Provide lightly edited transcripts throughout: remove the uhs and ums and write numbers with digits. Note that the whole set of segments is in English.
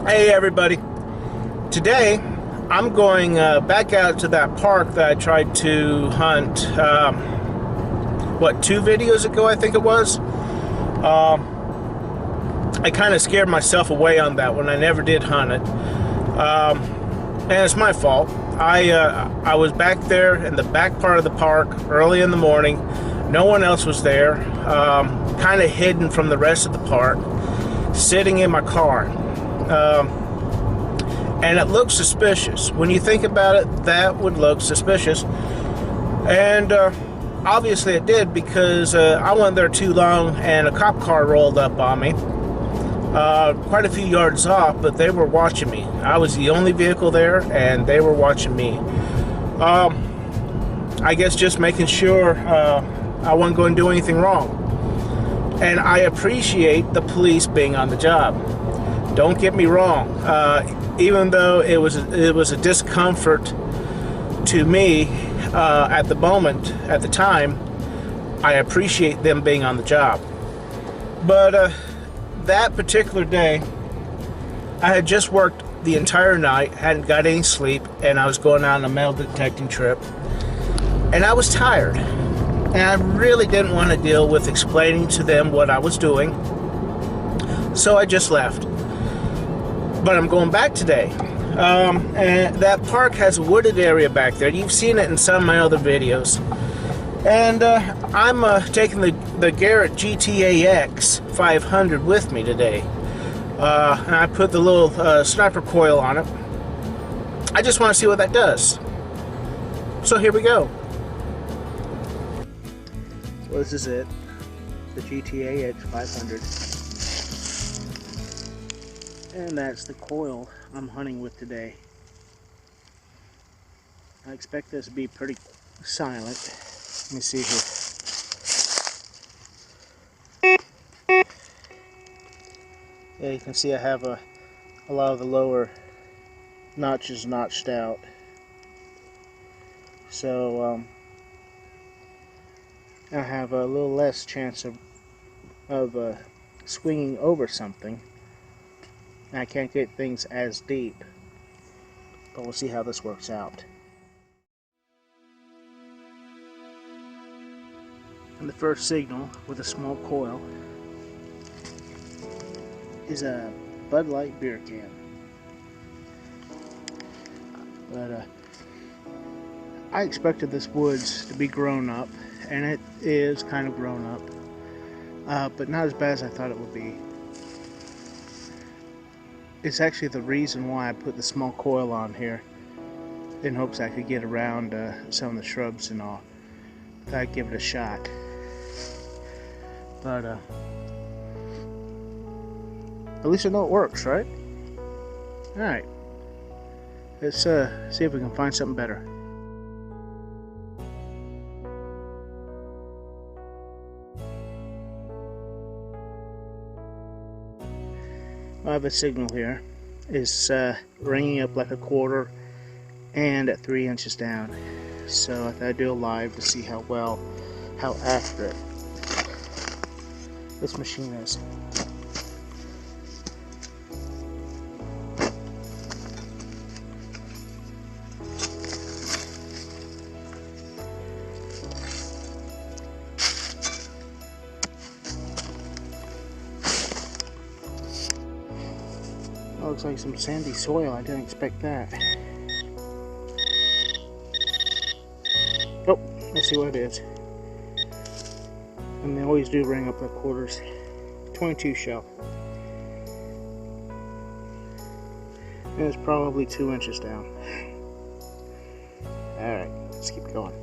Hey everybody, today I'm going back out to that park that I tried to hunt, two videos ago I think it was. I kind of scared myself away on that one. I never did hunt it, and it's my fault. I was back there in the back part of the park early in the morning. No one else was there, kind of hidden from the rest of the park, sitting in my car. And it looked suspicious. When you think about it, that would look suspicious. And obviously it did, because I wasn't there too long and a cop car rolled up on me. Quite a few yards off, but they were watching me. I was the only vehicle there and they were watching me. I guess just making sure I wasn't going to do anything wrong. And I appreciate the police being on the job. Don't get me wrong. Even though it was a discomfort to me at the moment, at the time, I appreciate them being on the job. But that particular day, I had just worked the entire night, hadn't got any sleep, and I was going on a metal detecting trip. And I was tired. And I really didn't want to deal with explaining to them what I was doing. So I just left. But I'm going back today. And that park has a wooded area back there. You've seen it in some of my other videos. And I'm taking the Garrett GTAX 500 with me today. And I put the little sniper coil on it. I just want to see what that does. So here we go. So this is it. The GTAX 500. And that's the coil I'm hunting with today. I expect this to be pretty silent. Let me see here. Yeah, you can see I have a lot of the lower notches notched out. So I have a little less chance of swinging over something. I can't get things as deep, but we'll see how this works out. And the first signal with a small coil is a Bud Light beer can. But I expected this woods to be grown up, and it is kind of grown up, but not as bad as I thought it would be. It's actually the reason why I put the small coil on here, in hopes I could get around some of the shrubs and all. Thought I'd give it a shot. But at least I know it works, right? Alright. Let's see if we can find something better. I have a signal here. It's ringing up like a quarter and at 3 inches down. So I thought I'd do a live to see how accurate this machine is. Looks like some sandy soil. I didn't expect that. Oh, let's see what it is. And they always do ring up like quarters. 22 shell. And it's probably 2 inches down. Alright, let's keep going.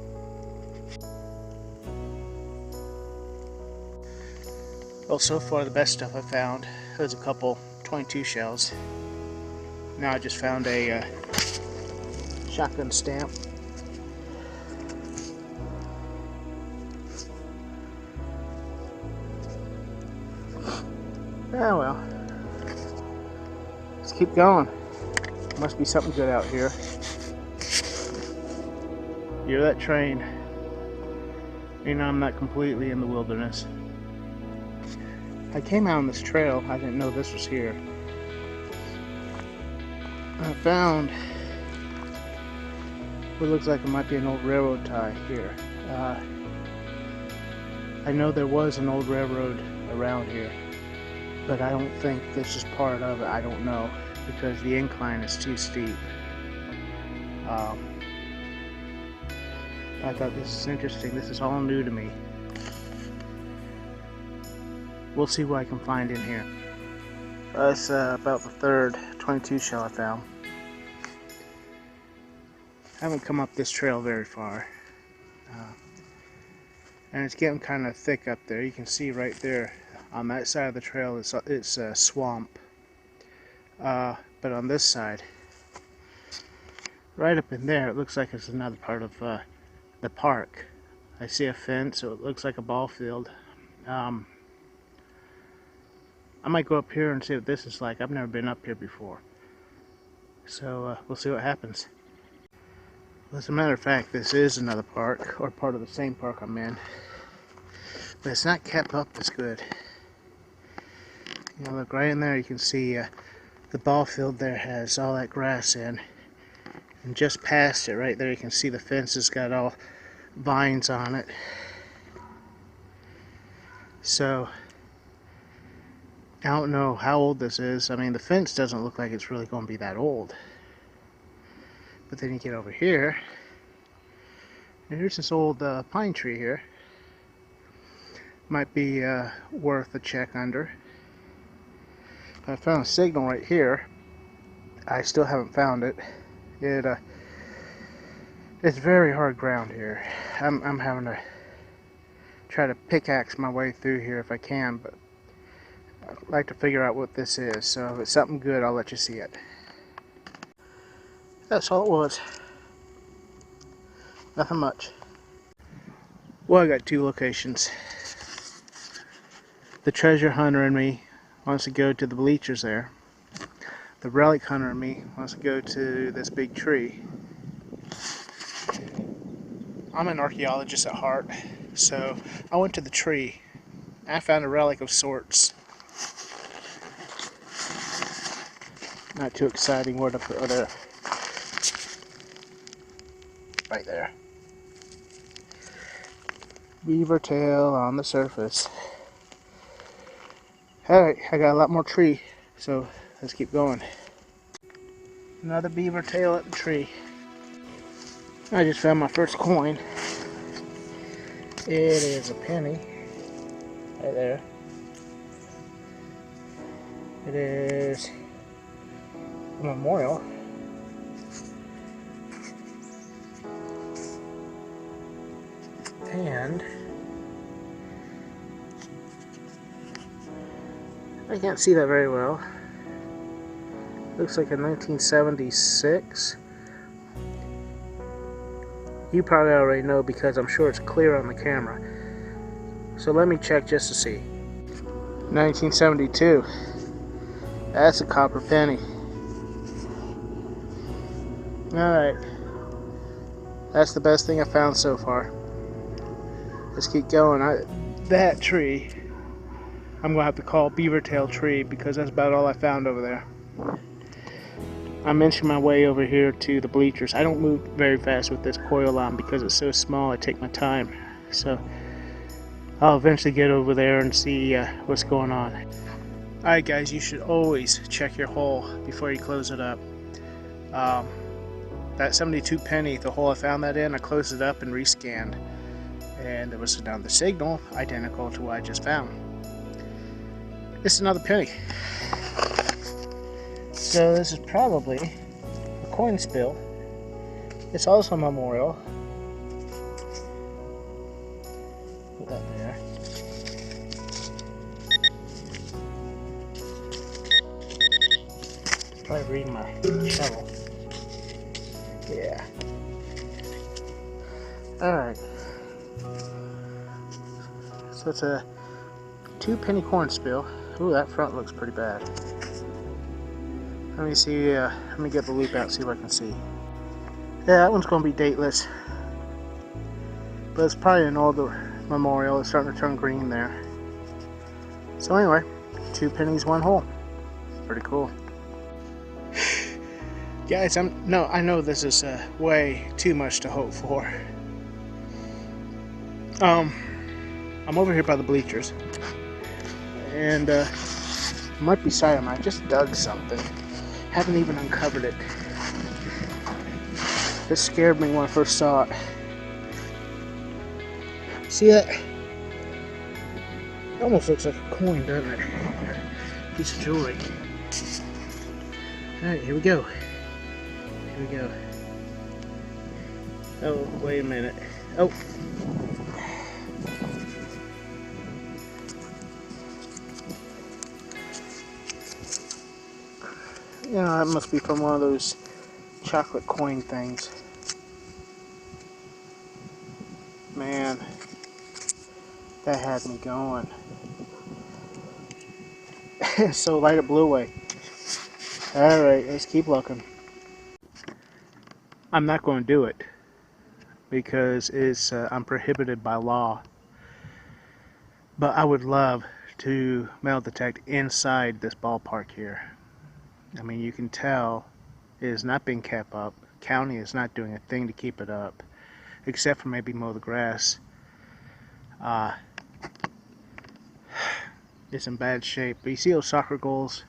Well, so far the best stuff I found was a couple 22 shells. Now I just found a shotgun stamp. Ah, well. Let's keep going. Must be something good out here. You hear that train? You know, I'm not completely in the wilderness. I came out on this trail. I didn't know this was here. I found what looks like it might be an old railroad tie here. I know there was an old railroad around here, but I don't think this is part of it. I don't know, because the incline is too steep. I thought this is interesting. This is all new to me. We'll see what I can find in here. That's about the third 22 shell I found. I haven't come up this trail very far. And it's getting kind of thick up there. You can see right there on that side of the trail it's a swamp. But on this side, right up in there, it looks like it's another part of the park. I see a fence, so it looks like a ball field. I might go up here and see what this is like. I've never been up here before. So we'll see what happens. Well, as a matter of fact, this is another park, or part of the same park I'm in. But it's not kept up as good. You know, look right in there, you can see the ball field there has all that grass in. And just past it, right there, you can see the fence has got all vines on it. So, I don't know how old this is. I mean, the fence doesn't look like it's really going to be that old. But then you get over here, and here's this old pine tree here. Might be worth a check under. I found a signal right here. I still haven't found it. It's very hard ground here. I'm having to try to pickaxe my way through here if I can, but I'd like to figure out what this is. So if it's something good, I'll let you see it. That's all it was. Nothing much. Well, I got two locations. The treasure hunter in me wants to go to the bleachers there. The relic hunter in me wants to go to this big tree. I'm an archaeologist at heart, so I went to the tree. I found a relic of sorts. Not too exciting. Where to put it? There. Right there. Beaver tail on the surface. Alright, I got a lot more tree, so let's keep going. Another beaver tail at the tree. I just found my first coin. It is a penny. Right there. It is a memorial. And I can't see that very well. Looks like a 1976. You probably already know because I'm sure it's clear on the camera. So let me check just to see. 1972. That's a copper penny. Alright. That's the best thing I found so far. Let's keep going. That tree, I'm going to have to call Beaver Tail Tree because that's about all I found over there. I'm inching my way over here to the bleachers. I don't move very fast with this coil on because it's so small. I take my time. So I'll eventually get over there and see what's going on. Alright guys, you should always check your hole before you close it up. That 72 penny, the hole I found that in, I closed it up and rescanned. And there was another signal identical to what I just found. This is another penny. So this is probably a coin spill. It's also a memorial. Put that there. Probably reading my shovel. Yeah. Alright. So it's a 2 penny corn spill. Ooh, that front looks pretty bad. Let me see, let me get the loop out and see what I can see. Yeah, that one's going to be dateless. But it's probably an older memorial. It's starting to turn green there. So anyway, 2 pennies, 1 hole. Pretty cool. Guys, I know this is way too much to hope for. I'm over here by the bleachers, and might be cyanide. I just dug something. Haven't even uncovered it. This scared me when I first saw it. See that? It almost looks like a coin, doesn't it? Piece of jewelry. Alright, here we go. Here we go. Oh, wait a minute. Oh. Yeah, that must be from one of those chocolate coin things. Man, that had me going. So light, it blew away. Alright, let's keep looking. I'm not going to do it because it's I'm prohibited by law. But I would love to metal detect inside this ballpark here. I mean, you can tell it is not being kept up. County is not doing a thing to keep it up, except for maybe mow the grass. It's in bad shape. But you see those soccer goals?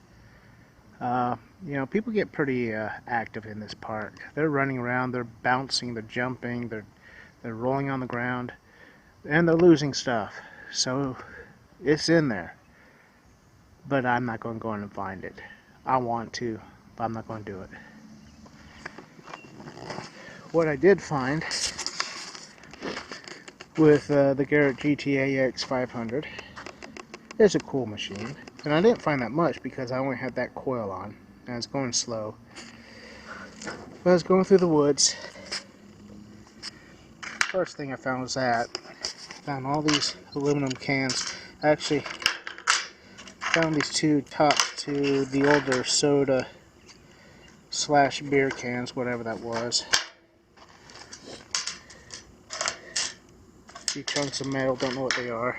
You know, people get pretty active in this park. They're running around, they're bouncing, they're jumping, they're rolling on the ground, and they're losing stuff. So it's in there. But I'm not going to go in and find it. I want to, but I'm not going to do it. What I did find with the Garrett GTAX 500 is a cool machine. And I didn't find that much because I only had that coil on. And I was going slow. But I was going through the woods. First thing I found was that. Found all these aluminum cans. I actually found these two tops to the older soda slash beer cans, whatever that was. A few chunks of metal, don't know what they are.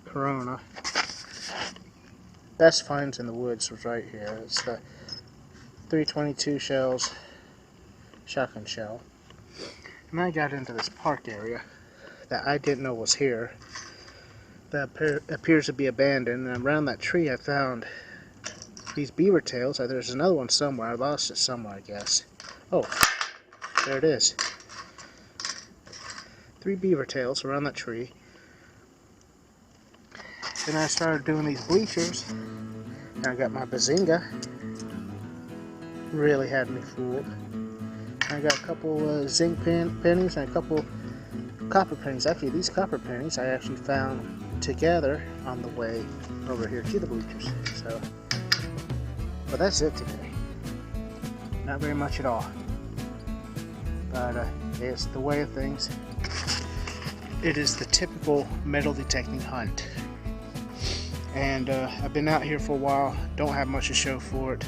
Corona. Best finds in the woods was right here. It's the 322 shells, shotgun shell. And I got into this park area that I didn't know was here. That appears to be abandoned, and around that tree I found these beaver tails. There's another one somewhere. I lost it somewhere, I guess. Oh, there it is. 3 beaver tails around that tree. Then I started doing these bleachers, and I got my bazinga. Really had me fooled. I got a couple zinc pennies and a couple copper pennies. Actually, these copper pennies I actually found together on the way over here to the bleachers. So, but that's it today. Not very much at all. But it's the way of things. It is the typical metal detecting hunt. And I've been out here for a while. Don't have much to show for it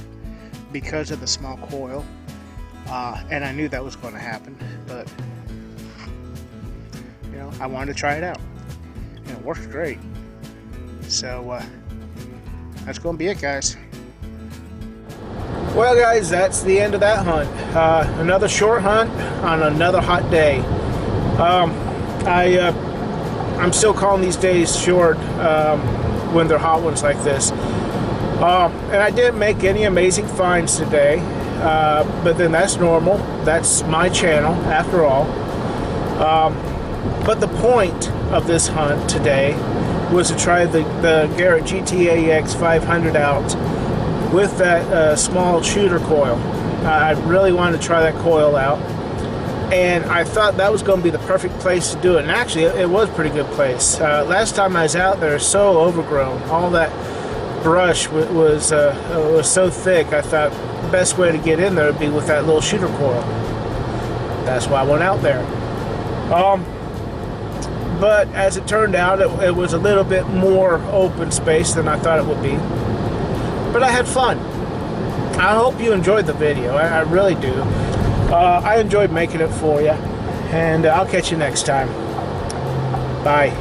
because of the small coil. And I knew that was going to happen. But, you know, I wanted to try it out. And it worked great. So that's going to be it, guys. Well, guys, that's the end of that hunt. Another short hunt on another hot day. I'm still calling these days short when they're hot ones like this. And I didn't make any amazing finds today, but then that's normal. That's my channel, after all. But the point of this hunt today was to try the Garrett GTAX 500 out with that small shooter coil. I really wanted to try that coil out, and I thought that was going to be the perfect place to do it. And actually, it was a pretty good place. Last time I was out there, so overgrown. All that brush was so thick. I thought the best way to get in there would be with that little shooter coil. That's why I went out there. But as it turned out, it was a little bit more open space than I thought it would be. But I had fun. I hope you enjoyed the video. I really do. I enjoyed making it for you. And I'll catch you next time. Bye.